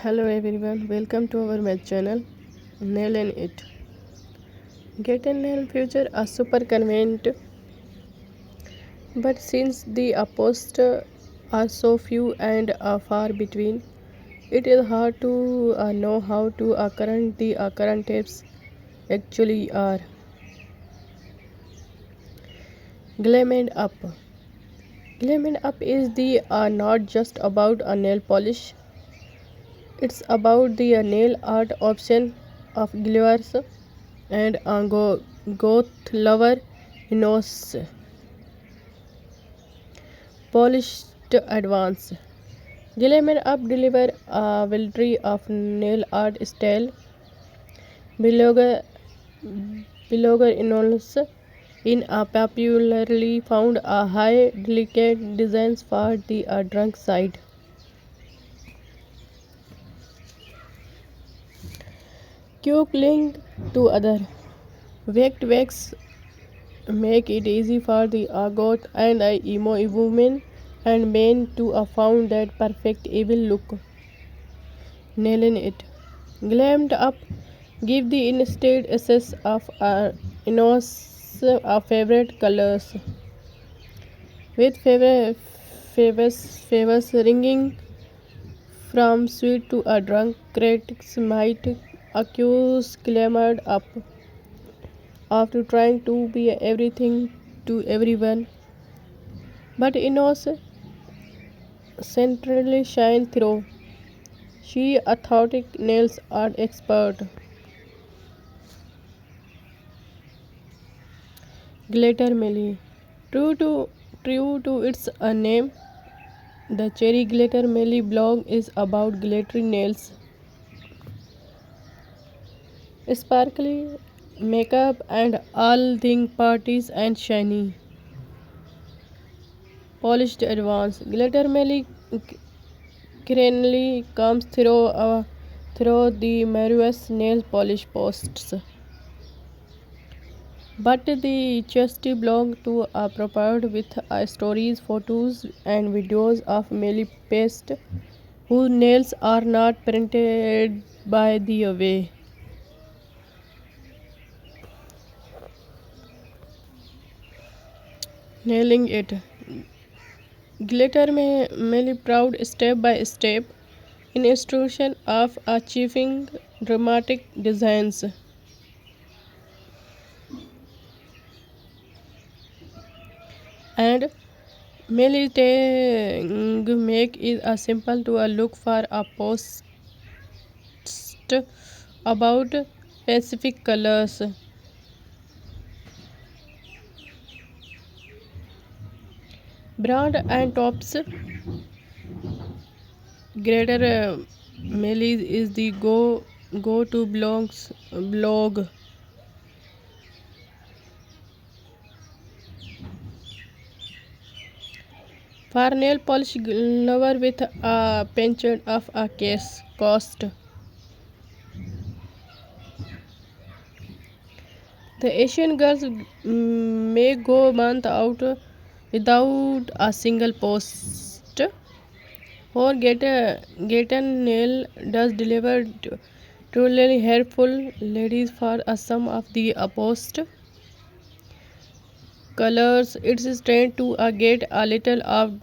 Hello everyone, welcome to our math channel Nail and It. Get and nail feature are super convenient, but since the opposed are so few and far between, it is hard to know how to current the current tips actually are. Glammed up. Glammed up is the not just about a nail polish. It's about the nail art option of gluers and goth lover knows polished advance. Glammed up deliver a variety of nail art style blogger involves in a popularly found a high delicate designs for the drunk side. Quick link to other Waked wax make it easy for the goth and emo women and men to found that perfect evil look. Nailing it. Glammed up give the instead access of innocent favorite colors with favors ringing from sweet to a drunk. Critics might accuse Glammed up after trying to be everything to everyone, but Enos centrally shine through. She athletic nails art expert. Glitter Melly. True to true to its name, the Cherry Glitter Melly blog is about glittery nails, sparkly makeup, and all thing parties and shiny. Polished advance. Glitter Melly currently comes through the Marius nail polish posts. But the chesty blog to prepared with stories, photos, and videos of Melly paste whose nails are not printed by the way. Nailing it. Glitter में Melly proud step by step in instruction of achieving dramatic designs. And Melly make is a simple to a look for a post about specific colors. Brand and tops greater Melly is the go to blog. For nail polish lover with a penchant of a case cost. The Asian girls may go month out without a single post or get a nail does deliver truly helpful ladies for some of the post colors. It's tend to get a little of